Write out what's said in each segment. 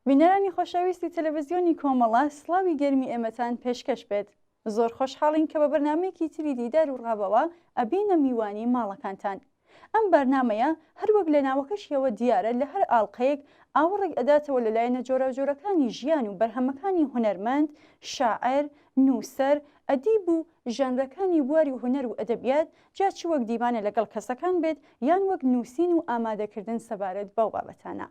بینەرانی خۆشەویستی تەلەڤیزیۆنی کۆمەڵە سڵاوی گەرمی ئێمەتان پێشکەش بێت. زۆر خۆشحاڵین کە بە بەرنامەیەکی تری دیدار و ڕابەوە ئەبینە میوانی ماڵەکانتان. ئەم بەرنمەیە هەروەک لە ناوەکەشیەوە دیارە لە هەر ئاڵلقەیەک ئاوەڕێک ئەداتەوە لەلایەنە جۆرەجۆرەکانی ژیان و بەرهەمەکانی هونەرمەند، شاعر، نووسەر، ئەدیب و ژانرەکانی بواری و هونەر و ئەدەبیات، جاچی وەک دیوانە لەگەڵ کەسەکان بێت یان وەک نووسین و ئامادەکردن سەبارەت بەو بابەتانە.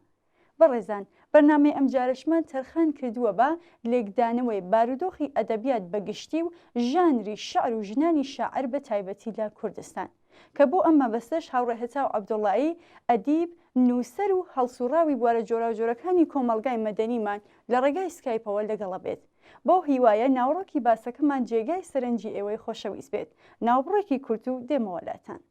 بەڕێزان، بەرنامەی ئەم جارشمان تەرخان کردووە بە لێکدانەوەی بارودۆخی ئەدەبیات بەگشتی و ژانری شەعر و ژنانی شاعر بە تایبەتی لە کوردستان، کە بۆ ئەمە بەستش هاوڕێهێتا و عەبدوڵایی ئەدیب، نووسەر و هەڵسوڕاوی بوارە جۆراوجۆرەکانی کۆمەلگای مەدەنیمان لە ڕێگای سکایپەوە لەگەڵە بێت. بۆ هیوایە ناوڕۆکی باسەکەمان جێگای سەرنجی ئێوەی خۆشەویست بێت. ناوبڕێکی کورت و دێمەوەلاتان.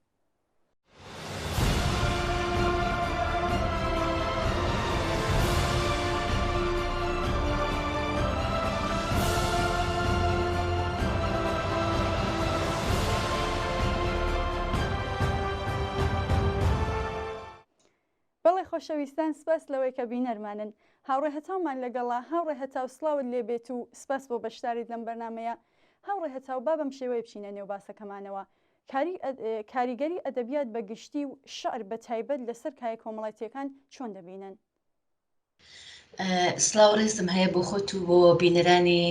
بەڵێ خۆشەویستان، سپاس لەوەی کە بینەرمانن. هاوڕێهێتاومان لەگەڵا. هاوڕێهێتاو سڵاوت لێبێت و سپاس بۆ بەشداریت لەم بەرنمەیە. هاوڕێهێتاو با بەم شێوەیە بچینە نێو باسەکەمانەوە. کاریگەری ئەدەبیات بەگشتی و شەعر بە تایبەت لەسەر کای کۆمەڵایەتیەکان چۆن دەبینن؟ سڵاو ڕێزم هەیە بۆ خۆت و بۆ بینەرانی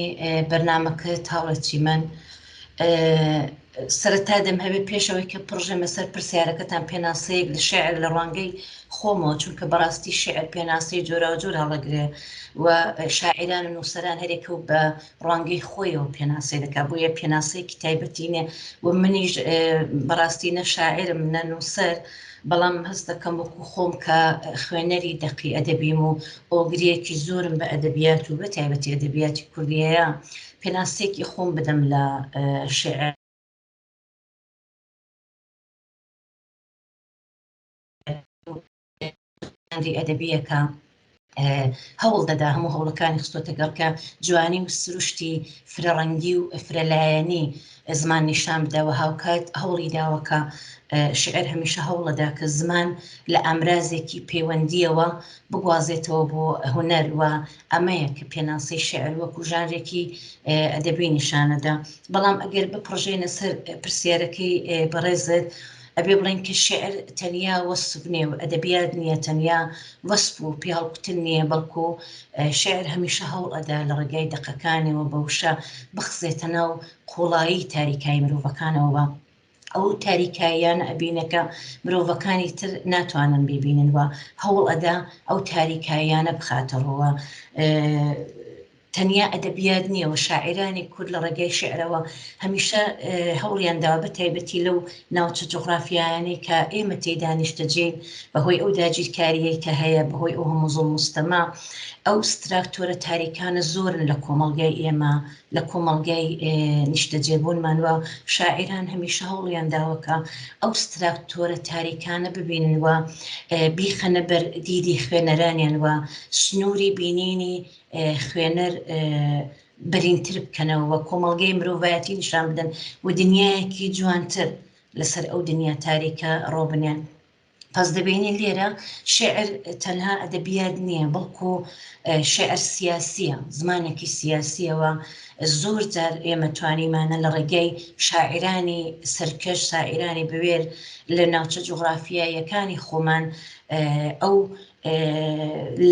بەرنامەکەت هاوڕێکی من. سەرەتا دەم هەبێت پێشەوەی کە پڕژەمە سەر پرسیارەکەتان پێناسەیەک لە شێعر لە ڕوانگەی خۆمەوە، چونکە بەڕاستی شێعر پێناسەی جۆرا و جۆر هەڵەگرێ و شاعران و نووسەران هەرێکە و بە ڕوانگەی خۆیەوە پێناسەی دەکات، بۆیە پێناسەیەکی تایبەتینێ و منیش بەڕاستی نە شاعرم نە نووسەر، بەڵام هەست دەکەم وەکو خۆم کە خوێنەری دەقی ئەدەبیم و ئۆگرەیەکی زۆرم بە ئەدەبیات و بە تایبەتی ئەدەبیاتی کوردیەیە پێناسەیەکی خۆم بدەم لە شێعر ئەدەبیەکە هەوڵ دەدا هەموو هەوڵەکانی خستۆتە گەڕکە جوانی و سروشتی فرەڕەنگی و فرەلایەنی زمان نیشان بدەوە، هاوکات هەوڵی داوەکە شعر هەمیشە هەوڵەدا کە زمان لە ئەمرازێکی پەیوەندیەوە بگوازێتەوە بۆ هونەر، و ئەمەیە کە پێناسەی شعر وەکو ژانرێکی ئەدەبی نیشانەدا. بەڵام ئەگەر بپڕژێنە سەر پرسیارەکەی بەڕێزت، ئەبێ بڵین کە شعر تەنیا وەسف نییە و ئەدەبیات نییە تەنیا وەسف و پێهەڵکوتن نییە، بەڵکو شعر هەمیشە هەوڵ ئەدا لە ڕێگای دەقەکانەوە بەوشە بخزێتە ناو قوڵایی تاریکایی مرۆڤەکانەوە. ئەو تاریکاییان ئەبینەکە مرۆڤەکانی تر ناتوانن ببینن و هەوڵ ئەدا ئەو تاریکاییانە بخاتەڕەوە. تەنیا ئەدەبیات نییە و شاعرانی کورد لە ڕێگای شعرەوە هەمیشە هەوڵیان داوە بە تایبەتی لەو ناوچە جوغرافیایانەی کە ئێمە تێیدا نیشتەجێین بەهۆی ئەو داگیرکاریەی کە هەیە، بەهۆی ئەو هەموو زوڵم و ستەما. ئەو ستراکتۆرە تاریکانە زۆرن لە کۆمەڵگای ئێمە، لە کۆمەڵگای نیشتەجێبوونمان، و شاعران هەمیشە هەوڵیان داوەکە ئەو ستراکتۆرە تاریکانە ببینن و بیخەنە بەر دیدی خوێنەرانیان و سنووری بینینی خوێنەر بەرینتر بکەنەوە، کۆمەڵگەی مرۆڤایەتی نیشان بدەن و دنیایەکی جوانتر لەسەر ئەو دنیا تاریکە ڕۆبنیان. پس دەبینین لێرە شعر تەنها ئەدەبیات نییە، بەڵکو شعر سیاسیە، زمانێکی سیاسیەوە. زۆر جار ئێمە توانیمانە لە ڕێگەی شاعرانی سەرکەش، شاعرانی بوێر لە ناوچە جوغرافیایەکانی خۆمان ئەو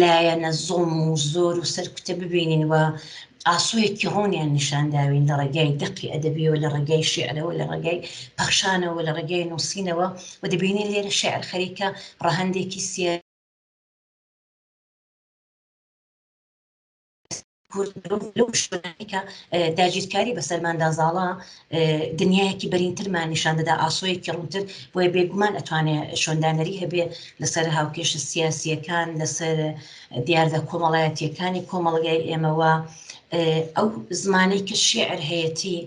لایەنە زۆم و زۆر و سەرکوتە ببینین و ئاسوویەکی ڕۆنیان نیشانداوین لە ڕێگای دەقی ئەدەبیەوە، لە ڕێگای شعرەوە، لە ڕێگای پەخشانەوە، لە ڕێگای نووسینەوە، و دەبینین لێرە شعر خەریکە ڕەهەندێکی سیاسی لەو شوێنێکە داگیرکاری بەسەرماندازاڵە دنیایەکی بەرینترمان نیشان دەدا، ئاسۆیەکی ڕوونتر، بۆیە بێگومان ئەتوانێت شۆندانەری هەبێ لەسەر هاوکێشە سیاسیەکان، لەسەر دیاردە کۆمەڵایەتیەکانی کۆمەڵگای ئێمەوە. ئەو زمانەی کە شێعر هەیەتی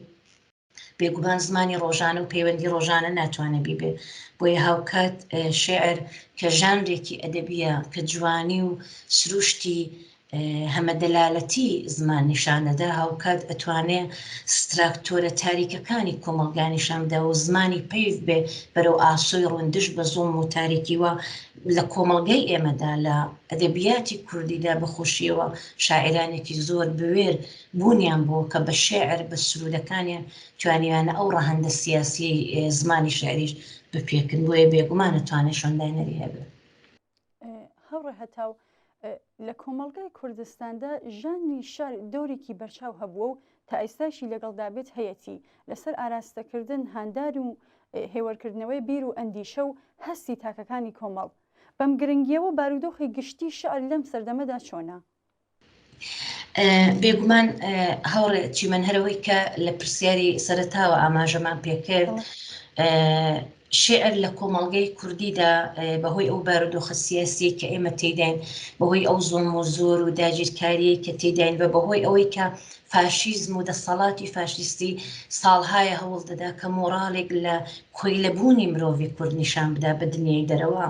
بێگومان زمانی ڕۆژانە و پەیوەندی ڕۆژانە ناتوانێت بیبێ، بۆیە هاوکات شێعر کە ژانرێکی ئەدەبیە کە جوانی و سروشتی هەمە دەلالەتی زمان نیشانەدا هاوکات ئەتوانێ ستراکتۆرە تاریکەکانی کۆمەڵگانیشان بدا و زمانی پێیف بێ بەرەو ئاسۆی ڕوندش بە زۆڵم و تاریکیوە لە کۆمەڵگەی ئێمەدا لە ئەدەبیاتی کوردیدا بەخۆشیەوە شاعرانێکی زۆر بوێر بوونیان بووە کە بە شێعر بە سرودەکانیان توانیوانە ئەو ڕەهەندە سیاسی زمانی شاعریش بپێکن بۆیە بێگومان ئەتوانێت شۆنداینەری هەبێت. هەوڕێ هەتاو لە کۆمەڵگای کوردستاندا ژانی شار دەورێکی بەرچاو هەبووە و تا ئێستاشی لەگەڵدابێت هەیەی لەسەر ئاراستەکردن هاندار و هێوەرکردنەوەی بیر و ئەندیشە و هەستی تاکەکانی کۆمەڵ بەم گرنگیەوە بارودۆخی گشتی شعر لەم سەردەمەدا چۆنە؟ بێگومان هەوڕێ چیمەنهەرەوەی کە لە پرسیاری سەرەتاوە ئاماژەمان پێکرد شعر لە کۆمەڵگەی کوردیدا بەهۆی ئەو بارودۆخە سیاسی کە ئێمە تێداین بەهۆی ئەو زۆڵم و زۆر و داگیرکاریی کە تێداین بە بەهۆی ئەوەی کە فاشیزم و دەسەڵاتی فاشیستی ساڵهایە هەوڵ دەدا کە مۆڕالێک لە کۆیلەبوونی مرۆڤی کورد نیشان بدا بە دنیای دەرەوە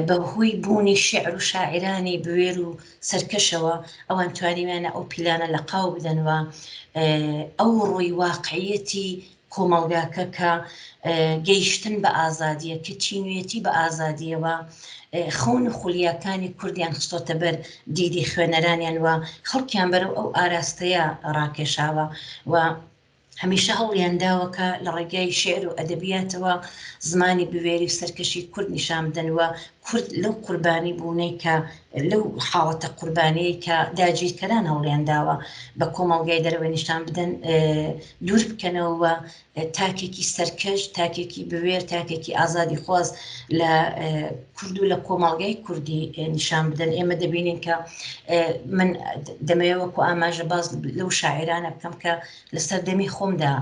بەهۆی بوونی شعر و شاعرانی بوێر و سەرکەشەوە ئەوان توانیوانە ئەو پیلانە لە قاو بدەنەوە ئەو ڕووی واقعیەتی کۆمەڵگاکە کە گەیشتن بە ئازادیە کە چینوێتی بە ئازادیەوە خۆن و خولیاکانی کوردیان خستۆتە بەر دیدی خوێنەرانیان وە خەڵکیان بەرەو ئەو ئاراستەیە ڕاکێشاوە و هەمیشە هەوڵیان داوەکە لە ڕێگای شێعر و ئەدەبیاتەوە زمانی بوێری سەرکەشی کورد نیشان بدەنەوە کورد لەو قوربانی بوونەی کە لەو حاڵەتە قوربانەیە کە داگیرکەران هەوڵیان داوە بە کۆمەڵگای دەرەوە نیشان بدەن دوور بکەنەوە تاکێکی سەرکەش تاکێکی بوێر تاکێکی ئازادی خواز لە کورد و لە کۆمەڵگای کوردی نیشان بدەن ئێمە دەبینین کە من دەمەوەکو ئاماژە باز لەو شاعرانە بکەم کە لە سەردەمی خۆمدا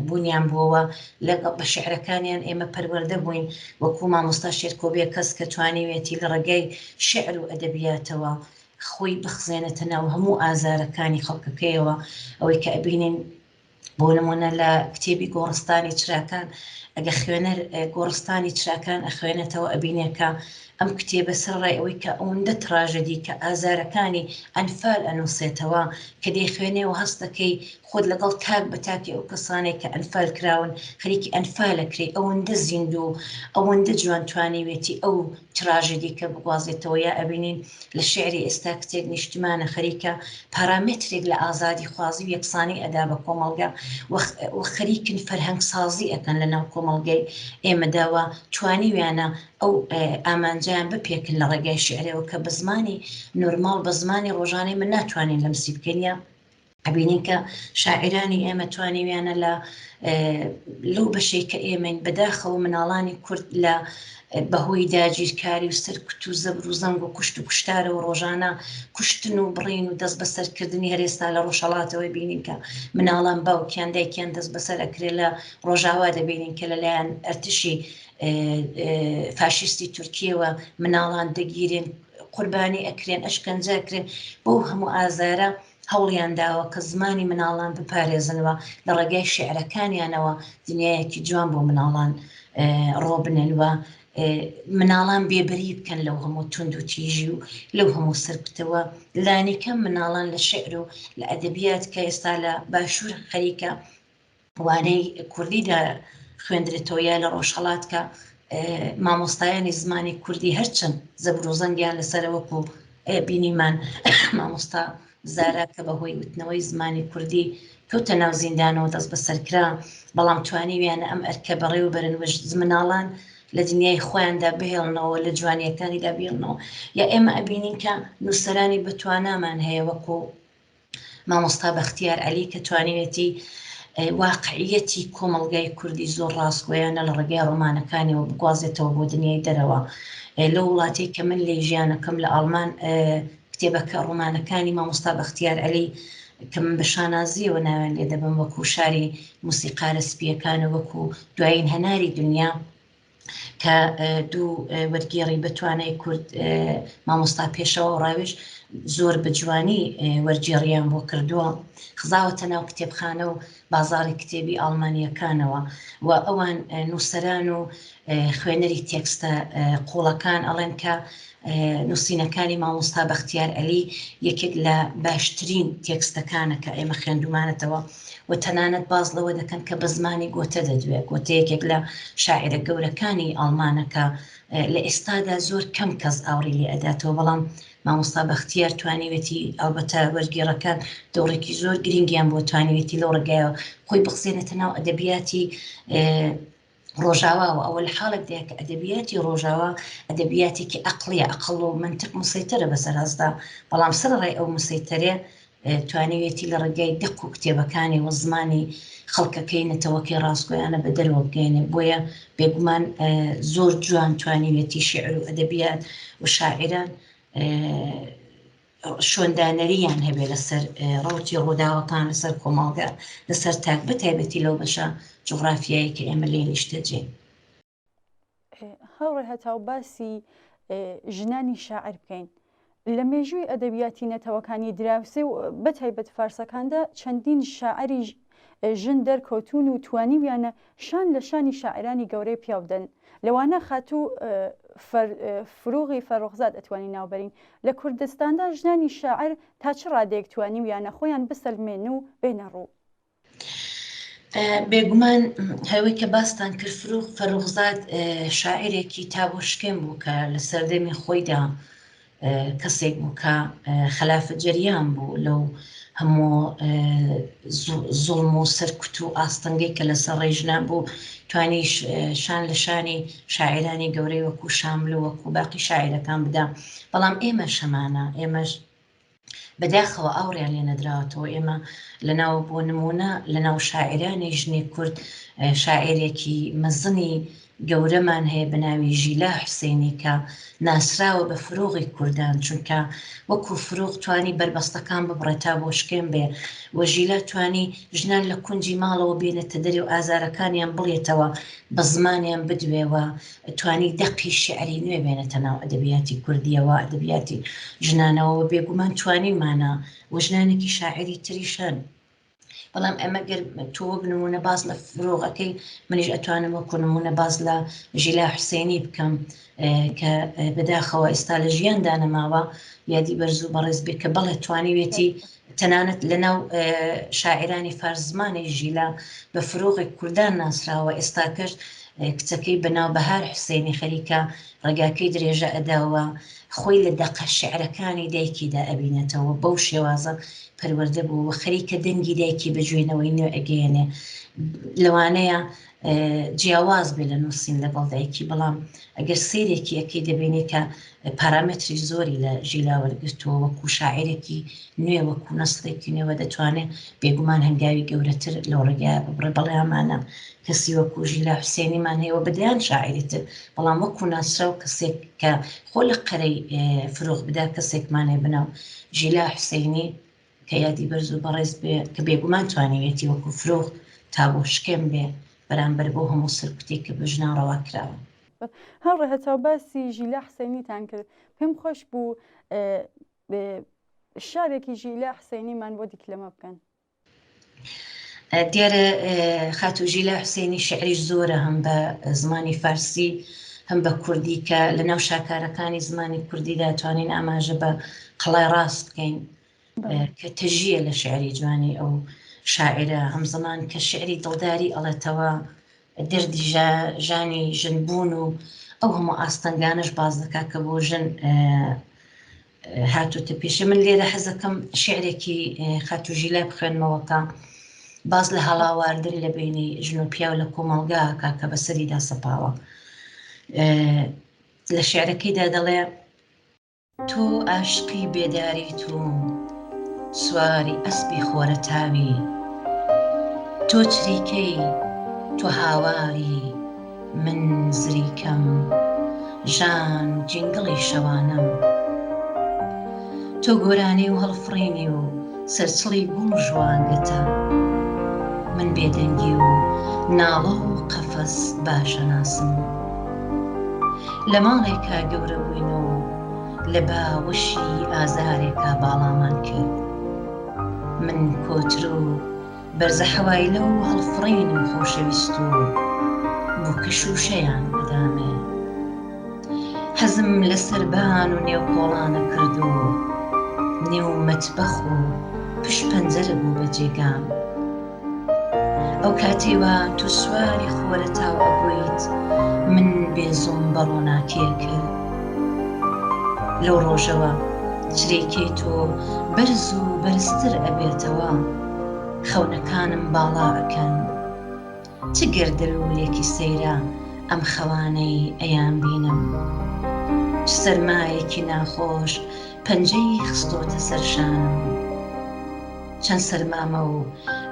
بوونیان بووەوە لەگەڵ بە شعرەکانیان ئێمە پەروەردە بووین وەکو مامۆستا شێرکۆبێ کەس کە توانیوێتی لە ڕێگەی شعر و ئەدەبیاتەوە خۆی بخزێنێتە ناو هەموو ئازارەکانی خەڵکەکەیەوە ئەوەی کە ئەبینین بۆ نمونە لە کتێبی گۆڕستانی چراکان ئەگە خوێنەر گۆڕستانی چراکان ئەخوێنێتەوە ئەبینێکە ئەم کتێبە سەرڕای ئەوەی کە ئەوەندە تراژەدی کە ئازارەکانی ئەنفال ئەنووسێتەوە کە دەیخوێنێەوە هەست دەکەی خۆت لەگەڵ تاک بە تاکی ئەو کەسانێک کە ئەنفال کراون خەریکی ئەنفالەکرێ ئەوەندە زیندوو ئەوەندە جوانتوانیوێتی ئەو تراژەدی کە بگوازێتەوە یا ئەبینین لە شعری ئێستا کتێک نیشتمانە خەریکە پارامترێک لە ئازادی خوازی و یەکسانی ئەدا بە کۆمەڵگا و خەریکن فەرهەنگ سازی ئەەکەن لە ناو کۆمەڵگەی ئێمەداوە توانیویانە ئەو ئامانجیان بپێکن لە ڕێگای شعرەوە کە بە زمانی نۆرماڵ بە زمانی ڕۆژانەی من ناتوانین لەمسی بکەنیە ئەبینین کە شاعرانی ئێمە توانیویانە لەو بەشەی کە ئێمەین بەداخەوە مناڵانی کورد لە بەهۆی داگیرکاری و سەرکوت و زەبر و زەنگ و کوشت و کوشتارە و ڕۆژانە کوشتن و بڕین و دەست بەسەرکردنی هەرێستا لە ڕۆژهەڵاتەوەی بینین کە مناڵان باوکیان دایکیان دەست بەسەر ئەکرێت لە ڕۆژاوا دەبینین کە لەلایەن ئەرتشی فاشیستی تورکیەوە مناڵان دەگیرێن قوربانی ئەکرێن ئەشکەنجەکرێن بۆ هەموو ئازارە هەوڵیان داوە کە زمانی مناڵان بپارێزنەوە لە ڕێگای شعرەکانیانەوە دنیایەکی جوان بۆ مناڵان ڕۆبنێنوە مناڵان بێبەری بکەن لەو هەموو تند و تیژی و لەو هەموو سەرکوتەوە لانیکەم مناڵان لە شعر و لە ئەدەبیات کە ئێستا لە باشوور خەریکە وانەی کوردیدا خوێندرێتەوە یا لە ڕۆژهەڵات کە مامۆستایانی زمانی کوردی هەرچەند زەبر و زەنگیان لەسەرەوەکو بینیمان مامۆستا زارا کە بەهۆی وتنەوەی زمانی کوردی کەوتە ناو زیندانەوە دەست بەسەرکرا بەڵام توانیویانە ئەم ئەرکە بەڕێ و بەرنوەش مناڵان لە دنیای خۆیاندا بهێڵنەوە لە جوانیەکانیدا بێڵنەوە یا ئێمە ئەبینین کە نووسەرانی بتوانامان هەیە وەکو مامۆستا بەختیار عەلی کە توانیوێتی واقعیەتی کۆمەڵگای کوردی زۆر ڕاستگۆیانە لە ڕێگای ڕۆمانەکانیەوە بگوازێتەوە بۆ دنیای دەرەوە لە وڵاتی کە من لێ ژیانەکەم لە ئەڵمان کتێبەکە ڕۆمانەکانی مامۆستا بەختیار عەلی کە من بە شانازیەوە ناوێن لێ دەبم وەکو شاری موسیقارە سپیەکانە وەکو دوایین هەناری دنیا کە دوو وەرگێڕی بەتوانای کورد مامۆستا پێشەوە و ڕاوێژ زۆر بە جوانی وەرگێڕیان بۆ کردووە خزاوەتە ناو کتێبخانە و بازاڕی کتێبی ئەڵمانیەکانەوە و ئەوان نووسەران و خوێنەری تێکستە قوڵەکان ئەڵێن کە نووسینەکانی مامۆستا بەختیار عەلی یەکێک لە باشترین تێکستەکانە کە ئێمە خوێندومانەتەوە و تەنانەت باز لەوە دەکەن کە بە زمانی گۆتە دەدوێت. گۆتە یەکێک لە شاعرە گەورەکانی ئەڵمانەکە لە ئێستادا زۆر کەم کەس ئاوڕێ لێ ئەداتەوە، بەڵام مامۆستا بەختیار توانیوێتی ئەلبەتە وەرگێڕەکان دەوڕێکی زۆر گرنگیان بۆ توانیوێتی لەو ڕێگایەوە خۆی بخزێنێتە ناو ئەدەبیاتی ڕۆژاوا و ئەوە لە حاڵێکدا کە ئەدەبیاتی ڕۆژاوا ئەدەبیاتێکی عەقڵیە، عەقڵ و منتیق مسەیتەرە بەسەر هەستا، بەڵام سەرڕای ئەو مسەیتەرێ توانیوێتی لە ڕێگای دەق و کتێبەکانی و زمانی خەڵکەکەی نەتەوەکەی ڕاستگۆیانە بە دەرەوە بگەێنێ. بۆیە بێگومان زۆر جوان توانیوێتی شێعر و ئەدەبیات و شاعران شۆندانەریان هەبێ لەسەر ڕەوتی ڕووداوەکان، لەسەر کۆمەڵگە، لەسەر تاک بەتایبەتی لەو بەشە جوغرافیایی کە ئێمە لێ نیشتەجێین. هەوڕێ هەتاو باسی ژنانی شاعر بکەین. لە مێژووی ئەدەبیاتی نەتەوەکانی دراوسێ و بەتایبەت فارسەکاندا چەندین شاعری ژن دەرکەوتون و توانیویانە شان لە شانی شاعرانی گەورەی پیاودەن. لەوانە خاتوو فروغی فەرۆخزاد ئەتوانی ناوبەرین. لە کوردستاندا ژنانی شاعر تا چ ڕادێک توانیویانە خۆیان بسەلمێن و بێنە ڕوو؟ بێگومان هەوەی کە باستان کرد فروغ فەرۆخزاد شاعرێکی تابۆشکێن بوو کە لە سەردەمی خۆیدا کەسێک بوو کە خەلافە جەریان بوو لەو هەموو زوڵم و سەرکوت و ئاستەنگەی کە لەسەر ڕێژنان بوو، توانی شان لە شانی شاعرانی گەورەی وەکو شامل و وەکو باقی شاعرەکان بدا. بەڵام ئێمە شەمانە، ئێمەش بەداخەوە ئاوڕیان لێ نەدراوەتەوە. ئێمە لەناو بۆ نمونە لەناو شاعرانی ژنێ کورد شاعرێکی مەزنی گەورەمان هەیە بە ناوی ژیلا حوسێنی کە ناسراوە بە فروغی کوردان، چونکە وەکو فروغ توانی بربەستەکان ببڕێتا بۆ شکێن بێ و ژیلا توانی ژنان لە کونجی ماڵەوە بێنێتە دەرێ و ئازارەکانیان بڵێتەوە، بە زمانیان بدوێەوە، توانی دەقی شعری نوێ بێنێتە ناو ئەدەبیاتی کوردیەوە، ئەدەبیاتی ژنانەوە بێگومان توانیمانە و ژنانێکی شاعری تریشن. بەڵام ئەمە گەر تۆ بنمونە باز لە فروغەکەی، منیش ئەتوانم وەکو نمونە باز لە ژیلا حوسێنی بکەم کە بەداخەوە ئێستا لە ژیاندا نەماوە، یادی بەرز و بەڕێز بێ کە بەڵێ توانیوێتی تەنانەت لەناو شاعرانی فارس زمانی ژیلا بە فروغی کوردان ناسراوە. ئێستا کەش کچەکەی بەناو بەهار حوسێنی خەریکە ڕێگاکەی درێژە ئەداوە، خۆی لە دەقە شعرەکانی دایکیدا ئەبینێتەوە، بەو شێوازە پەروەردە بوو و خەریکە دەنگی دایکی بەگوێنەوەی نوێ ئەگەیەنێ. لەوانەیە جیاواز بێ لە نووسین لەگەڵ دایکی، بەڵام ئەگەر سیرێکی ئەەکەی دەبینێ کە پارامتری زۆری لە ژیلا وەرگرتووە، وەکو شاعرێکی نوێ، وەکو نەسڵێکی نوێوە دەتوانێت بێگومان هەنگاوی گەورەتر لەو ڕێگایە ببڕێ. بەڵێ ئەمانە کەسی وەکو ژیلا حوسێنیمان هەیەوە بەدەیان شاعریتر، بەڵام وەکو ناسرا و کەسێک کە خۆ لە قەرەی فروغ بدا کەسێکمان هەیە بناو ژیلا حوسێنی کە یادی بەرز و بەڕێز بێ کە بێگومان توانیوێتی وەکو فروغ تا بۆ شکێن بێ بەرامبەر بۆ هەموو سەرکوتێک کە بە ژنان ڕەوا کراوە. هەڵڕێ هەتاو باسی ژیلا حوسێنیتان کرد، پێم خۆش بوو شارێکی ژیلا حوسێنیمان بۆ دیکلەمە بکەن. دیارە خاتو ژیلا حوسێنی شعریش زۆرە، هەم بە زمانی فارسی هەم بە کوردی، کە لە ناو شاکارەکانی زمانی کوردیدا توانین ئاماژە بە قەڵای ڕاست بکەین کە تەژیە لە شعری جوانی ئەو شاعرە، هەمزەمان کە شعری دڵداری ئەڵێتەوە، دەردی ژانی ژنبوون و ئەو هەموو ئاستەنگانش باز دەکا کە بۆ ژن هاتوتە پێشە. من لێرە حەزەکەم شعرێکی خاتو ژیلا بخوێنمەوەکە باز لە هەڵاواردن لە بینی ژن و پیا و لە کۆمەڵگاکە کە بەسەریدا سەپاوە. لە شعرەکەیدا دەڵێ: تۆ عاشقی بێداری تو، سواری ئەسپی خۆرە تاوی، تۆ چریکەی، تۆ هاواری، من زریکەم، ژان جینگڵی شەوانم، تۆ گۆرانی و هەڵفڕینی و سەرچڵی گوڵ ژوانگەتە، من بێدەنگی و ناڵە و قەفەس باشە ناسم، لە ماڵێکا گەورە بووین و لە باوەشی ئازارێکا باڵامان کرد، من کۆتر و بەرزە حەوایلە و هەڵفڕینم خۆشەویست و بوو کە شوشەیان بەدامێ، حەزم لە سەربان و نێوکۆڵانە کردو نێو مەتبەخ و پشت پەنجەرە بوو بە جێگام ئەو کاتێوە تۆ سواری خۆرە تاو ئەبوویت من بێزۆم بەڕۆناکێ کرد لەو ڕۆژەوە چرێکەی تۆ بەرز و بەرزتر ئەبێتەوە خەونەکانم باڵا ئەکەن چ گەردەلوولێکی سەیرە ئەم خەوانەی ئەیان بینم چ سەرمایەکی ناخۆش پەنجەی خستۆتە سەرشانم چەند سەرمامە و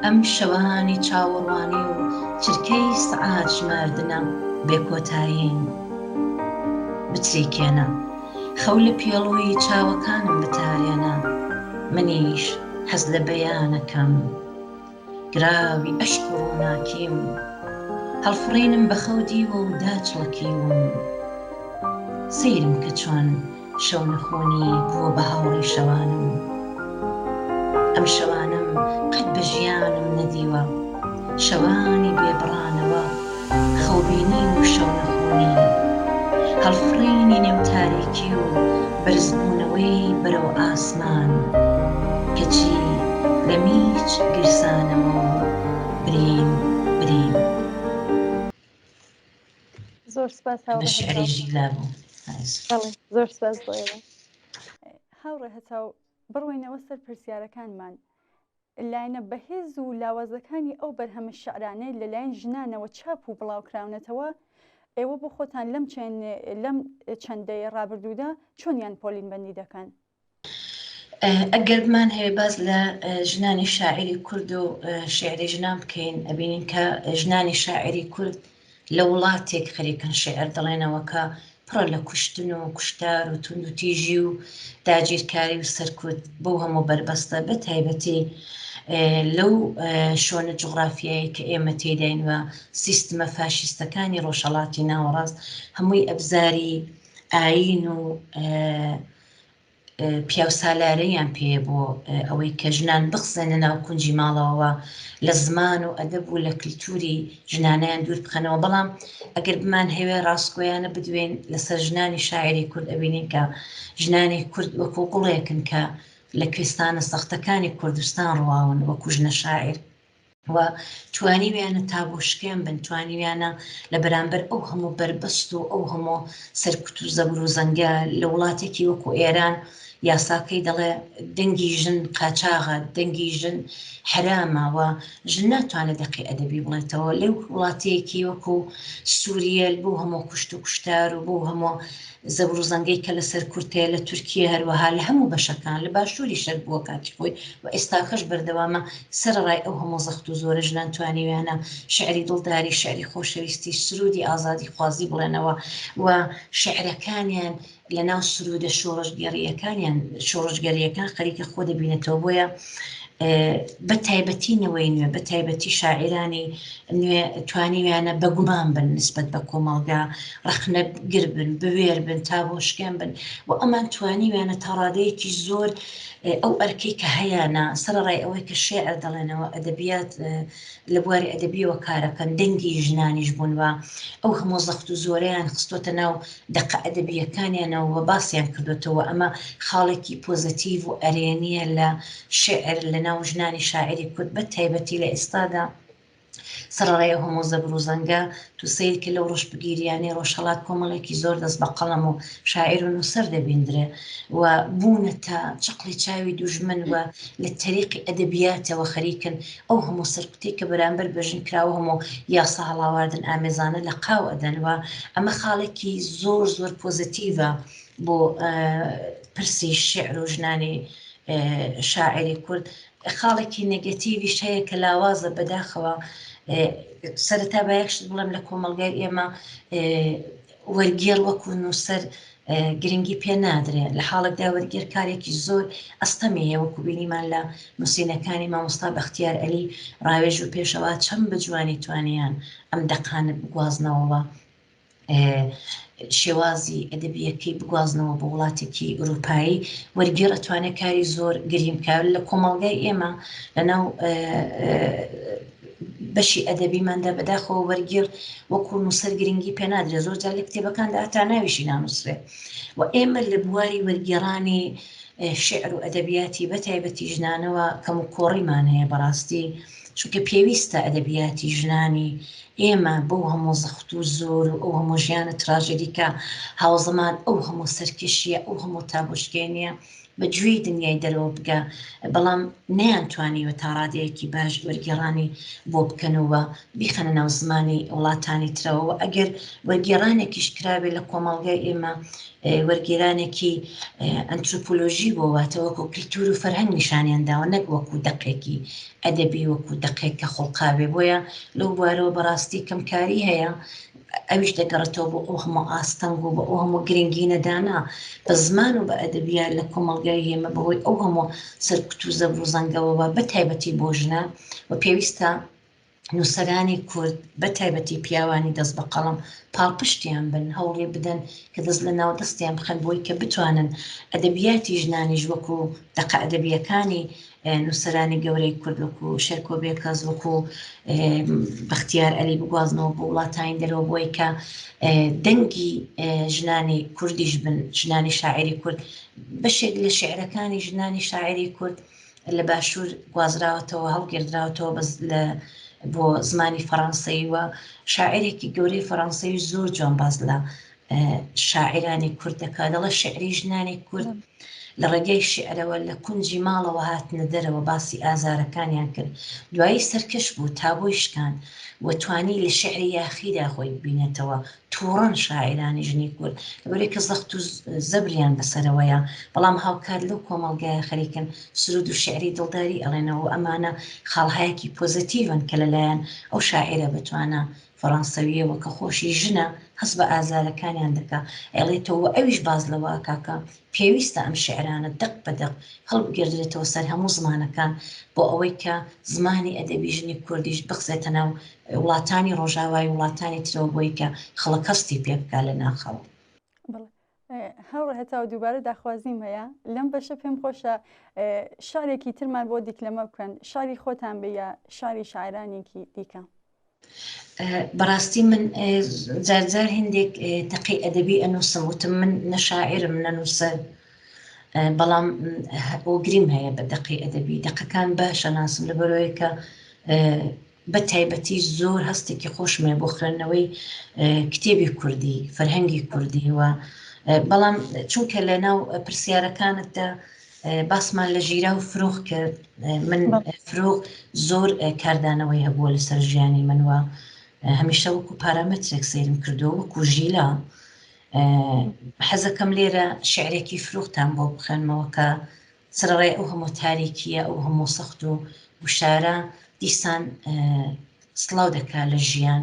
ئەم شەوانی چاوەڕوانی و چرکەی سەعات ژماردنە بێکۆتایین بچریکێنە خەو لە پێڵۆی چاوەکانم بتارێنە منیش حەز لە بەیانەکەم گراوی ئەشک و ڕووناکیم هەڵفڕێنم بە خەو دیوە و داچڵەکیوم سەیرم کە چۆن شەو نەخۆنی بووە بە هاوڕێی شەوانم ئەم شەوانم قەت بە ژیانم نەدیوە شەوانی بێبڕانەوە خەوبینی و شەو نەخۆنی هەڵفڕێنی نێو تاریکی و بەرزبوونەوەی بەرەو ئاسمان کەچی لە میچ گرسانەوە و برین برین زۆر سپاس بە شعری ژیلا بوو زۆر سپاس بۆ ئێوە هاوڕێ هەتاو بڕوینەوە سەر پرسیارەکانمان لاینە بەهێز و لاوازەکانی ئەو بەرهەمە شەعرانەی لەلایەن ژنانەوە چاپ و بڵاوکراونەتەوە ئێوە بۆ خۆتان لەم چەندەی ڕابردوودا چۆنیان پۆلین بەندی دەکەن ئەگەر بمان هەیە باز لە ژنانی شاعری کورد و شێعری ژنان بکەین ئەبینین کە ژنانی شاعری کورد لە وڵاتێک خەریکن شێعر دەڵێنەوە کە پڕە لە کوشتن و کوشتار و تند و تیژی و داگیرکاری و سەرکوت بۆ هەموو بربەستە بە تایبەتی لەو شۆنە جوغرافیایی کە ئێمە تێداین و سیستمە فاشیستەکانی ڕۆژهەڵاتی ناوەڕاست هەمووی ئەبزاری ئاین و پیاوسالارەیان پێ بۆ ئەوەی کە ژنان بخزێنە ناو کونجی ماڵەوە لە زمان و ئەدەب و لە کللتوری ژنانیان دوور بخەنەوە بەڵام ئەگەر بمان هەوێ ڕاستگۆیانە بدوێن لەسەر ژنانی شاعری کورد ئەبینین کە ژنانی کورد وەکو گوڵێکن کە لە کوێستانە سەختەکانی کوردستان ڕواون وەکو ژنە شاعر و توانیویانە تا بۆ شکێن بن توانیویانە لە بەرامبەر ئەو هەموو بربەست و ئەو هەموو سەرکوت و زەبر و زەنگە لە وڵاتێکی وەکو ئێران یاساکەی دەڵێ دەنگی ژن قاچاغە دەنگی ژن حرامەوە ژن ناتوانێت دەقی ئەدەبی بڵێتەوە لەو وڵاتەیەکی وەکو سووریە بۆ هەموو کوشت و کوشتار و بۆ هەموو زەبر و زەنگەی کە لەسەر کورتەیە لە تورکیە هەروەها لە هەموو بەشەکان لە باشووری شەر بووە کاتی خۆی و ئێستاکەش بەردەوامە سەرڕای ئەو هەموو زەخت و زۆرە ژنان توانیویانە شعری دڵداری شعری خۆشەویستی سرودی ئازادی خوازی بڵێنەوە و شعرەکانیان لە ناو سرودە شۆڕژگەریەکانیان شۆڕژگەریەکان خەریکە خۆ دەبینێتەوە بۆیە بە تایبەتینەوەی نوێ بە تایبەتی شاعرانی نوێ توانیویانە بەگومان بن نسبەت بە کۆمەڵگا ڕەخنە گر بن بوێر بن تا بۆ شکێن بن و ئەمان توانیویانە تا ڕادەیەکی زۆر ئەو ئەرکەی کە هەیەە سەرڕای ئەوەی کە شێعر دەڵێنەوە ئەدەبیات لە بواری ئەدەبیەوە کارەکەن دەنگی ژنانیش بوون و ئەو هەموو زەخت و زۆرەیان خستۆتە ناو دەقە ئەدەبیەکانیانەوە و باسییان کردوێتەوە ئەمە خاڵێکی پۆزتیڤ و ئەرێنیە لە شێعر لە ناو ژنانی شاعری کورد بە تایبەتی لە ئێستادا سەرڕای هەموو زەبر و زەنگە تو سیرکە لەو ڕۆژ بگیریانی ڕۆژهەڵات کۆمەڵێکی زۆر دەست بە قەڵەم و شاعیر و نووسەر دەبیندرێ و بوونەتە چقلی چاوی دوژمن و لە تەریقی ئەدەبیاتەوە خەریکن ئەو هەموو سەرکوتی کە بەرامبەر بەژن کراوە هەموو یاسا هەڵاواردن ئامێزانە لە قاو ئەدەنەوە ئەمە خاڵێکی زۆر زۆر پۆزتیڤە بۆ پرسی شعر و ژنانی شاعری کورد خاڵێکی نێگەتیڤیش هەیە کە لاوازە بەداخەوە سەرەتا بایەکشت بڵێم لە کۆمەڵگای ئێمە وەرگێڕ وەکو نووسەر گرنگی پێ نادرێت لە حاڵێکدا وەرگێر کارێکی زۆر ئەستەمیە وەکو بینیمان لە نووسینەکانی مامۆستا بەختیار عەلی ڕاوێژ و پێشەوە چەند بە جوانی توانیان ئەم دەقانت بگوازنەوەوە شێوازی ئەدەبیەکەی بگوازنەوە بە وڵاتێکی ئوروپایی وەرگێڕ ئەتوانێت کاری زۆر گریم بکات لە کۆمەڵگای ئێمە لەناو بەشی ئەدەبیماندا بەداخەوە وەرگێڕ وەکو نووسەر گرنگی پێنادرێت، زۆر جار لە کتێبەکاندا هەتا ناویشی نانووسرێت و ئێمە لە بواری وەرگێڕانی شعر و ئەدەبیاتی بەتایبەتی ژنانەوە کەم و کۆڕیمان هەیە بەڕاستی، چونکە پێویستە ئەدەبیاتی ژنانی ئێمە بەو هەموو زەخت و زۆر و ئەو هەموو ژیانە تراژێدیکە هاوزەمان ئەو هەموو سەرکەشیە ئەو هەموو تابوشکێنیە بەگوێی دنیای دەرەوە بگە، بەڵام نەیانتوانیوە تا ڕادەیەکی باش وەرگێڕانی بۆ بکەنەوە بیخەنە ناو زمانی وڵاتانی ترەوە. ئەگەر وەرگێڕانێکیش کرابێ لە کۆمەڵگای ئێمە وەرگێرانێکی ئەنتروپۆلۆژی بۆ واتەوەکو کللتور و فەرهەنگ نیشانیانداوە، نەک وەکو دەقێکی ئەدەبی وەکو دەقێککە خۆڵقابێ. بۆیە لەو بوارەوە بەڕاستی کەمکاری هەیە، ئەویش دەگەڕێتەوە بۆ ئەو هەموو ئاستەنگ و بە ئەو هەموو گرنگی نەدانا بە زمان و بە ئەدەبیات لە کۆمەڵگای هێمە بەهۆی ئەو هەموو سەرکوت و زەبر و زەنگەوە بە تایبەتی بۆ ژنە و پێویستە نووسەرانی کورد بە تایبەتی پیاوانی دەست بە قەڵم پاڵپشتیان بن، هەوڵێ بدەن کە دەست لە ناو دەستیان بخەن بۆی کە بتوانن ئەدەبیاتی ژنانیش وەکو دەقە ئەدەبیەکانی نووسەرانی گەورەی کورد وەکو شێرکۆ بێکەز وەکو بەختیار ئەلی بگوازنەوە بۆ وڵاتانی دەرەوە بۆی کە دەنگی ژنانی کوردیش بن، ژنانی شاعری کورد. بەشێک لە شێعرەکانی ژنانی شاعری کورد لە باشوور گوازراوەتەوە هەڵگیردراوەتەوە بۆ زمانی فەڕەنسەی و شاعرێکی گەورەی فەڕەنسەی زۆر جوان باز لە شاعرانی کورد دەکات، دەڵێ شعری ژنانی کورد لە ڕێگەی شعرەوە لە کونجی ماڵەوە هاتنە دەرەوە باسی ئازارەکانیان کرد، دوایی سەرکەش بوو تا بۆی شکان و توانی لە شعری یاخیدا خۆی ببینێتەوە. تووڕەن شاعرانی ژنی کورد لەبەرەوەی کە زەخت و زەبریان بەسەرەوەیە، بەڵام هاوکات لەو کۆمەڵگایە خەریکن سرود و شعری دڵداری ئەڵێنەوە. ئەمانە خاڵهایەکی پۆزتیڤن کە لەلایەن ئەو شاعرە بتوانە فەڕەنسەویەوە کە خۆشی ژنە هەست بە ئازارەکانیان دەکا ئەڵێتەوە ئەویش باز لەوە کاکە پێویستە ئەم شعرانە دەق بەدەق هەڵبگردرێتەوە سەر هەموو زمانەکان بۆ ئەوەی کە زمانی ئەدەبی ژنی کوردیش بخزێتە ناو وڵاتانی ڕۆژاوای وڵاتانی ترەوە بۆی کە خەڵک هەستی پێ بکا لە ناخەڵ. هەوڕ هەتاو دووبارە داخوازیم هەیە لەم بەشە پێم خۆشە شارێکی ترمان بۆ دیکلەمە بکەن، شاری خۆتان بێ یا شاری شاعرانێکی دیکە؟ بەڕاستی من جارجار هەندێک تەقی ئەدەبی ئەنووسم، وتم من نەشاعرم نەنووسەر، بەڵام ئۆگریم هەیە بە دەقی ئەدەبی. دەقەکان باشە ناسم لەبەرەوەی کە بە تایبەتی زۆر هەستێکی خۆشمێ بۆ خوێندنەوەی کتێبی کوردی، فەرهەنگی کوردی و بەڵام چونکە لە ناو پرسیارەکانتدا باسمان لە ژیرا و فرۆخ کرد، من فرۆخ زۆر کاردانەوەی هەبووە لەسەر ژیانی منوە، هەمیشە وەکو پارامەترێک سەیرم کردو وەکو ژیلا. حەزەکەم لێرە شعرێکی فرۆختان بۆ بخێنمەوە کە سرەڕێ ئەو هەموو تاریکیە ئەو هەموو سەخت و وشارە دیسان سڵاو دەکا لە ژیان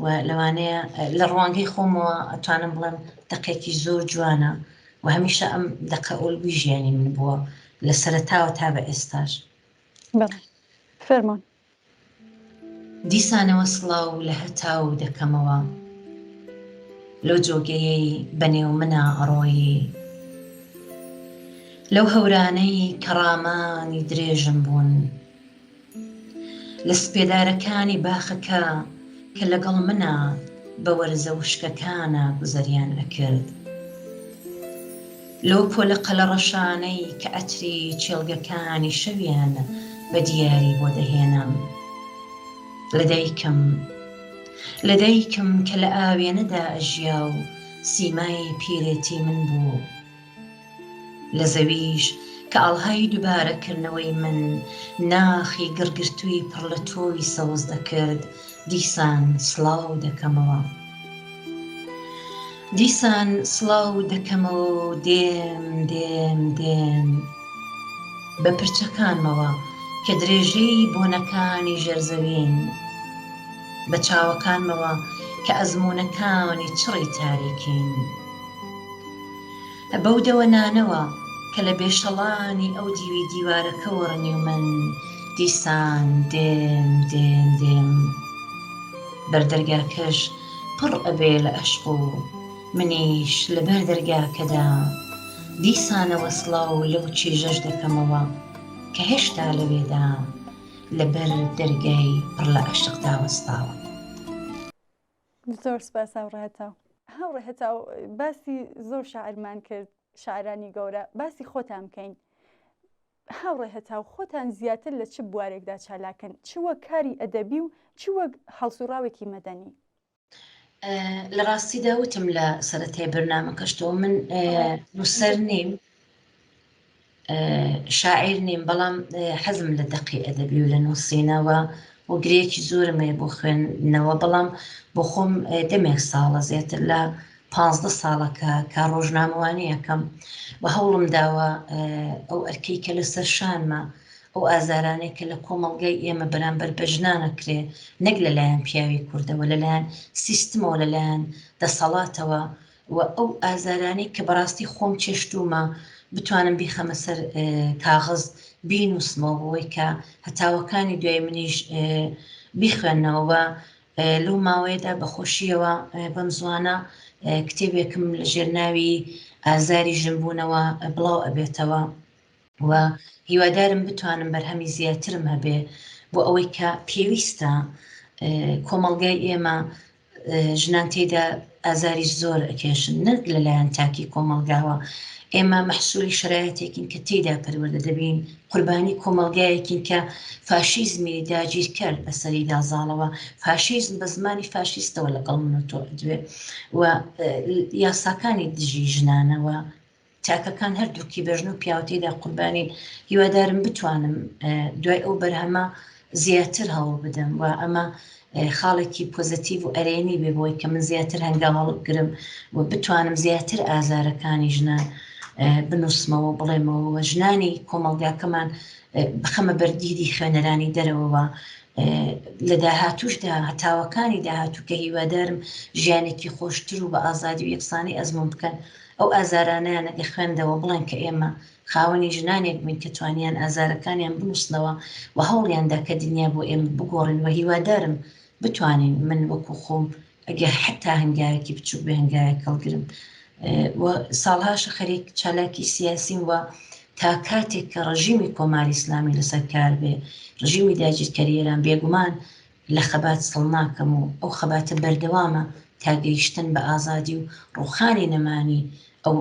و لەوانەیە لە ڕوانگەی خۆمەوە ئەتوانم بڵێم دەقێکی زۆر جوانە و هەمیشە ئەم دەقە ئۆلگوی ژیانی من بووە لە سەرەتاوە تا بە ئێستاش. فەرمان. دیسانەوە سڵاو لە هەتاو دەکەمەوە لەو جۆگەیەی بەنێو منە ئەڕۆیی، لەو هەورانەی کەڕامانی درێژم بوون، لە سپێدارەکانی باخەکە کە لەگەڵ منە بە وەرزە وشکەکانە گوزەریان ئەکرد، لەو پۆلە قەلە ڕەشانەی کە ئەتری چێڵگەکانی شەویان بە دیاری بۆ دەهێنم. لەدایکم کە لە ئاوێنەدا ئەژیا و سیمای پیرێتی من بوو، لە زەویش کە ئاڵهای دووبارەکردنەوەی من ناخی گڕگرتووی پڕ لە تۆی سەوز دەکرد، دیسان سڵاو دەکەمەوە. دیسان سڵاو دەکەمەوە و دێم بە پرچەکانمەوە کە درێژەی بۆنەکانی ژێرزەوین، بە چاوەکانمەوە کە ئەزمونەکانی چڕی تاریکین، بەو دەوەنانەوە کە لە بێشەڵانی ئەو دیوی دیوارەکە وەڕنی و من دیسان دێم بەردەرگاکەش پڕ ئەبێ لە ئەشق و منیش لەبەر دەرگاکەدا دیسانەوە سڵاو لەو چێژەش دەکەمەوە کە هێشتا لەوێدا لەبەر دەرگای پڕ لە عشقدا وەستاوە. زۆر سپاس هاوڕێهێتاو. هاوڕێهێتاو باسی زۆر شاعرمان کرد، شاعرانی گەورە، باسی خۆتان بکەین. هاوڕێهێتاو خۆتان زیاتر لە چ بوارێکدا چالاکن، چ وەک کاری ئەدەبی و چ وەک هەڵسوڕاوێکی مەدەنی؟ لە ڕاستیدا وتم لە سەرەتای بەرنامەکەشتەوە من نووسەر نیم، شاعیر نیم، بەڵام حەزم لە دەقی ئەدەبی و لە نووسینەوە و گرەیەکی زۆرمەیە بۆ خوێندنەوە، بەڵام بۆ خۆم دەمێک ساڵە زیاتر لە 15 ساڵەکە کار ڕۆژنامەوانی یەکەم بە هەوڵم داوە ئەو ئەرکەی کە لەسەر شانمە، ئەو ئازارانەی کە لە کۆمەڵگای ئێمە بەرامبەر بە ژنانەکرێ، نەک لەلایەن پیاوی کوردەوە، لەلایەن سیستمەوە، لەلایەن دەسەڵاتەوە، و ئەو ئازارانەی کە بەڕاستی خۆم چێشتومە بتوانم بیخەمە سەر کاغز بینوسمەوە بۆی کە هەتاوەکانی دوای منیش بیخوێننەوە. لەو ماوەیەدا بەخۆشیەوە بەم زوانە کتێبێکم لە ژێرناوی ئازاری ژنبوونەوە بڵاو ئەبێتەوە و هیوادارم بتوانم بەرهەمی زیاترم هەبێ بۆ ئەوەی کە پێویستە کۆمەڵگای ئێمە ژنان تێدا ئازاری زۆر ئەکێشن، نەک لەلایەن تاکی کۆمەڵگاوە. ئێمە مەحسوولی شرایەتێکین کە تێدا پەروەردە دەبین، قوربانی کۆمەڵگایەکین کە فاشیزمی داگیر کرد بەسەری دازاڵەوە، فاشیزم بە زمانی فاشیستەوە لەگەڵ من و تۆ دوێ و یاساکانی دژی ژنانەوە تاکەکان هەردووکی بەژن و پیاوەتێدا قوربانی. هیوادارم بتوانم دوای ئەو بەرهەمە زیاتر هەوڵ بدەم و ئەمە خاڵێکی پۆزتیڤ و ئەرێنی بێ بۆی کە من زیاتر هەنگاوەڵ بگرم و بتوانم زیاتر ئازارەکانی ژنان بنووسمەوە، بڵێمەوە ژنانی کۆمەڵگاکەمان بخەمە بەردیدی خوێنەرانی دەرەوەوە لە داهاتوشدا، هەتاوەکانی داهاتوو کە هیوادارم ژیانێکی خۆشتر و بە ئازادی و یەکسانی ئەزمون بکەن. ئەو ئازارانیان ئەگە خوێندەوە بڵێن کە ئێمە خاوەنی ژنانێک بووین کە توانیان ئازارەکانیان بنووسنەوە و هەوڵیاندا کە دنیا بۆ ئێمە بگۆڕن و هیوادارم بتوانین من وەکو خۆم ئەگە حتا هەنگاوێکی بچوو بە هەنگاوێک هەڵگرم و ساڵهاشە خەریک چالاکی سیاسیم و تا کاتێک کە ڕژیمی کۆماری ئیسلامی لەسەر کار بێ، ڕژیمی داگیرکەری ئێران، بێگومان لە خەبات سڵ ناکەم و ئەو خەباتە بەردەوامە تا گەیشتن بە ئازادی و ڕووخانی نەمانی ئەو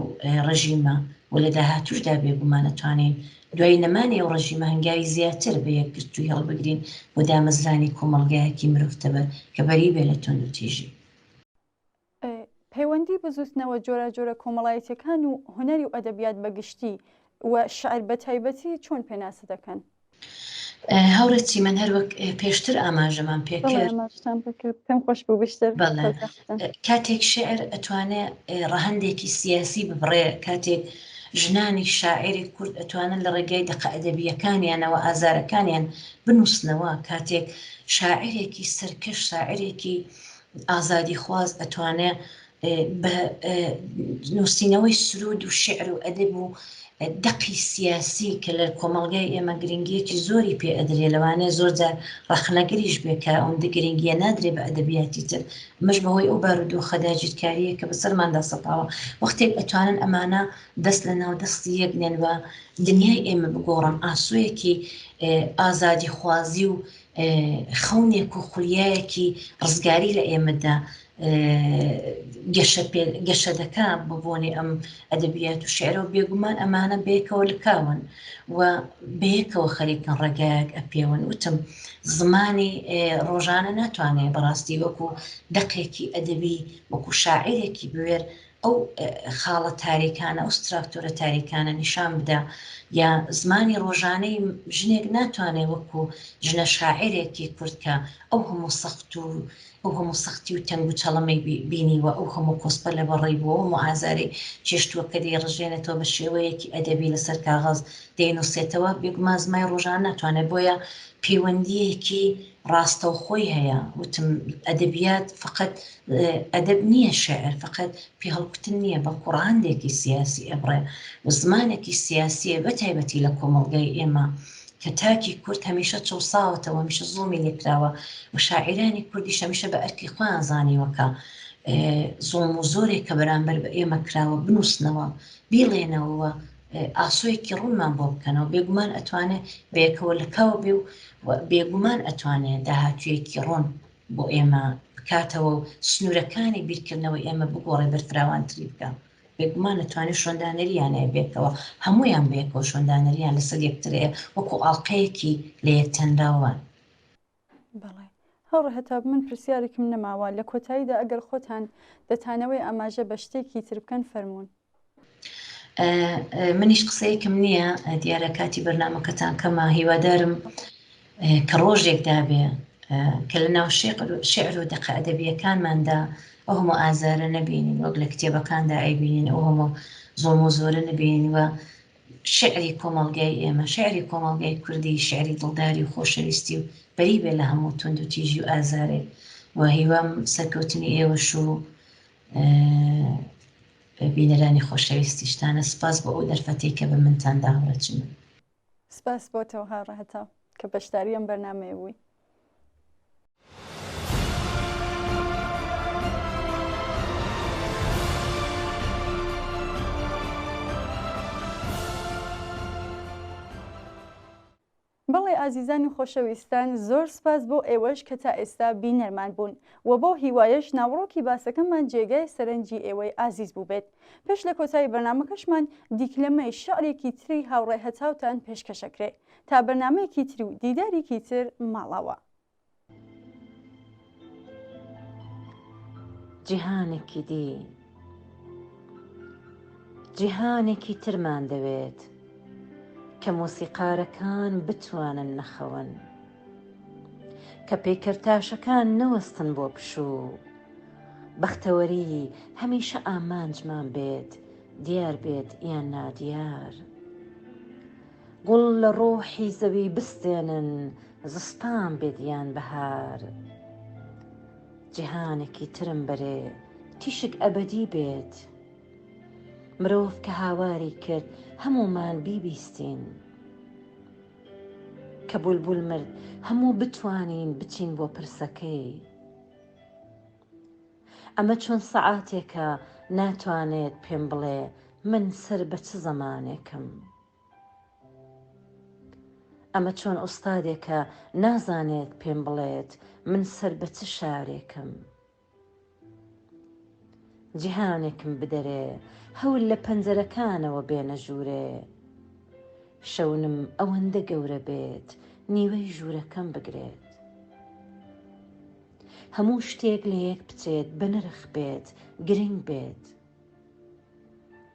ڕژیمە و لە داهاتوشدا بێگومان ئەتوانین دوای نەمانی ئەو ڕژیمە هەنگاوی زیاتر بە یەکگرتووی هەڵبگرین بۆ دامەزرانی کۆمەڵگایەکی مرۆڤتەبەر کە بەری بێ لە تۆند و تیژی. پەیوەندی بزوستنەوە جۆرە جۆرە کۆمەڵایەتیەکان و هونەری و ئەدەبیات بەگشتی و شعر بە تایبەتی چۆن پێناسە دەکەن؟ هەوڕێتی من هەروەک پێشتر ئاماژەمان پێکرد پێم خۆش بوو بشتر کاتێک شعر ئەتوانێت ڕەهەندێکی سیاسی ببڕێ، کاتێک ژنانی شاعری کورد ئەتوانن لە ڕێگای دەقە ئەدەبیەکانیانەوە ئازارەکانیان بنووسنەوە، کاتێک شاعرێکی سەرکەش، شاعرێکی ئازادی خواز ئەتوانێت بە نووسینەوەی سرود و شعر و ئەدەب و دەقی سیاسی کە لە کۆمەڵگای ئێمە گرنگیەکی زۆری پێ ئەدرێ، لەوانەیە زۆرجار ڕەخنەگریش بێ کە ئەوەندە گرنگیە نادرێ بە ئەدەبیاتی تر، مەش بەهۆی ئەو بارودۆخە داگیرکاریە کە بەسەرماندا سەپاوە. وەختێک ئەتوانن ئەمانە دەست لە ناو دەستی یەکنێن و دنیای ئێمە بگۆڕن ئاسوویەکی ئازادی خوازی و خەونێک و خولیایەکی ڕزگاری لە ئێمەدا گەشە دەکا ببوونی ئەم ئەدەبیات و شعرە و بێگومان ئەمانە بەیەکەوە لکاون و بەیەکەوە خەریکن ڕێگایەک ئەپێون. وتم زمانی ڕۆژانە ناتوانێت بەڕاستی وەکو دەقێکی ئەدەبی وەکو شاعرێکی بوێر ئەو خاڵە تاریکانە ئەو ستراکتۆرە تاریکانە نیشان بدە، یا زمانی ڕۆژانەی ژنێک ناتوانێت وەکو ژنە شاعرێکی کوردکە ئەو هەموو سەخت و ئەو هەموو سەختی و تەنگ و چەڵەمەی بینیوە، ئەو هەموو کۆسپە لە بەڕێی بووە و ئازاری چێشتووە کە دەیڕژێنێتەوە بە شێوەیەکی ئەدەبی لەسەر کاغەز دەینووسێتەوە، بێگومان زمای ڕۆژان ناتوانێت. بۆیە پەیوەندیەکی ڕاستەوخۆی هەیە. وتم ئەدەبیات فقط ئەدەب نییە، شعر فقط پێ هەڵکوتن نییە، بە قوڕاندێکی سیاسی ئەبڕێ و زمانێکی سیاسیە بە تایبەتی لە کۆمەڵگای ئێمە کە تاکی کورد هەمیشە چەساوەتەوە، هەمیشە زوڵمی لێکراوە و شاعیرانی کوردیش هەمیشە بە ئەرکی خۆیان زانیوەکە زوڵم و زۆرێک کە بەرامبەر بە ئێمە کراوە بنووسنەوە، بیڵێنەوە، ئاسۆیەکی ڕوونمان بۆ بکەنەوە بێگومان ئەتوانێت بەیەکەوە لەکاو بێ و بێگومان ئەتوانێت داهاتوویەکی ڕۆن بۆ ئێمە بکاتەوە و سنوورەکانی بیرکردنەوەی ئێمە بگۆڕێ بەرفراوانتری بکەم بێگومان ئەتوانێت شۆندانەریانەیە بێتەوە هەمویان بەیەکەوە شۆندانەریان لەسەر یەکترەیە وەکو ئاڵلقەیەکی لە یەکتەنداوان. بەڵێ هەوڕە هەتا من پرسیارێکم نەماوە لە کۆتاییدا ئەگەر خۆتان دەتانەوەی ئاماژە بە شتێکی تر بکەن فەرمونون. منیش قسەیەکم نییە دیارە کاتی بەرنامەکەتان کەمە هیوادارم کە ڕۆژێکدا بێ کە لە ناو شێعر و دەقە ئەدەبیەکانماندا ئەو هەموو ئازارە نەبینین وەک لە کتێبەکاندا ئەیبینین ئەو هەموو زۆڵم و زۆرە نەبینین و شعری کۆمەڵگای ئێمە شعری کۆمەڵگای کوردی شعری دڵداری و خۆشەویستی و بەری بێ لە هەموو تونند و تیژی و ئازارێ و هیوام سەرکەوتنی ئێوەش و بینەرانی خۆشەویستیشتانە سپاس بۆ ئەو دەرفەتێک کە بە منتان داهڕەچن. سپاس بۆتەوە هاڕە هەتا کە بەشداری ئەم بەرنامەیە بووی. بەڵێ ئازیزانی خۆشەویستان زۆر سپاس بۆ ئێوەش کە تا ئێستا بینەرمان بوون و بۆ هیوایەش ناوڕۆکی باسەکەمان جێگای سەرنجی ئێوەی ئازیز بوو بێت. پێش لە کۆتایی بەرنامەکەشمان دیکلەمەی شعرێکی تری هاوڕێ هەتاوتان پێشکەشەکرێ تا بەرنامەیەکی تری و دیدارێکی تر ماڵەوە. جیهانێکی دی جیهانێکی ترمان دەوێت کە مۆسیقارەکان بتوانن نەخەون کە پێکەرتاشەکان نەوەستن بۆ پشوو بەختەوەری هەمیشە ئامانجمان بێت دیار بێت یان نادیار گوڵ لە ڕۆحی زەوی بستێنن زستان بێت یان بەهار جیهانێکی ترم بەرێ تیشک ئەبەدی بێت مرۆڤ کە هاواری کرد هەمومان بیبیستین کە بولبول مرد هەموو بتوانین بچین بۆ پرسەکەی ئەمە چۆن سەعاتێکە ناتوانێت پێم بڵێ من سەر بە چ زەمانێکم ئەمە چۆن ئوستادێکە نازانێت پێم بڵێت من سەر بە چ شارێکم جیهانێکم بدەرێ هەول لە پەنجەرەکانەوە بێنە ژوورێ شەونم ئەوەندە گەورە بێت نیوەی ژوورەکەم بگرێت هەموو شتێک لە یەک بچێت بە نرخ بێت گرنگ بێت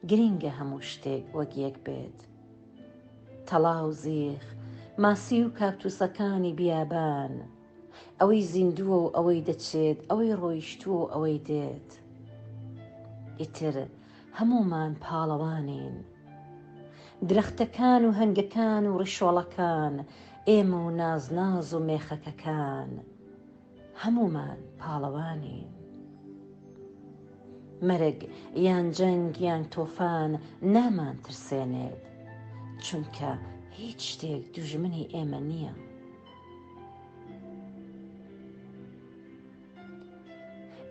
گرنگە هەموو شتێک وەک یەک بێت تەڵاو زیخ ماسی و کاکتوسەکانی بیابان ئەوەی زیندووە و ئەوەی دەچێت ئەوەی ڕۆیشتووە و ئەوەی دێت ئیتر هەمومان پاڵەوانین درەختەکان و هەنگەکان و ڕیشۆڵەکان ئێمە و نازناز و مێخەکەکان هەمومان پاڵەوانین مەرگ یان جەنگ یان تۆفان نامان ترسێنێت چونکە هیچ شتێک دوژمنی ئێمە نییە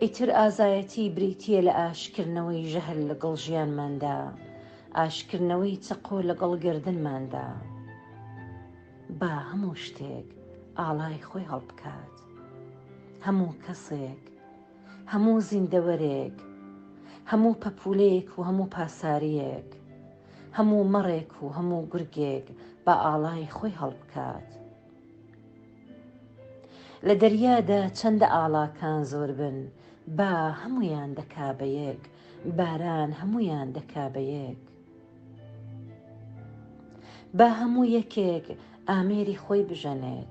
ئیتر ئازایەتی بریتیە لە ئاشکردنەوەی ژەهل لەگەڵ ژیانماندا ئاشکردنەوەی چەقۆ لەگەڵ گردنماندا با هەموو شتێک ئاڵای خۆی هەڵبکات هەموو کەسێک هەموو زیندەوەرێک هەموو پەپولەیەک و هەموو پاساریەک هەموو مەڕێک و هەموو گورگێک بە ئاڵای خۆی هەڵبکات لە دەریادا چەندە ئاڵاکان زۆر بن با هەمویان دەکا بە یەک باران هەمویان دەکا بە یەک با هەموو یەکێک ئامێری خۆی بژەنێت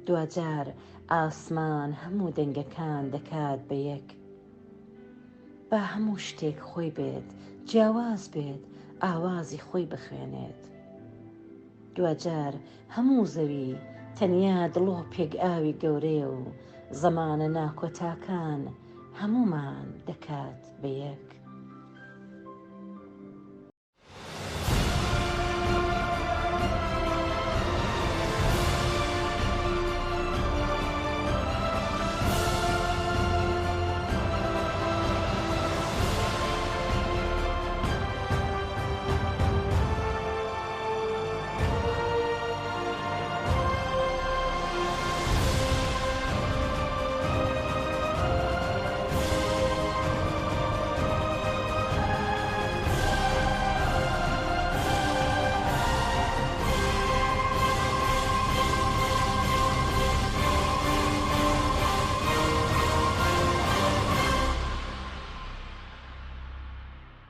دوجار ئاسمان هەموو دەنگەکان دەکات بە یەک با هەموو شتێک خۆی بێت جیاواز بێت ئاوازی خۆی بخوێنێت دوجار هەموو زەوی تەنیا دڵۆ پێکئاوی گەورەیە و زەمانە ناکۆتاکان هەمومان دەکات بە یەک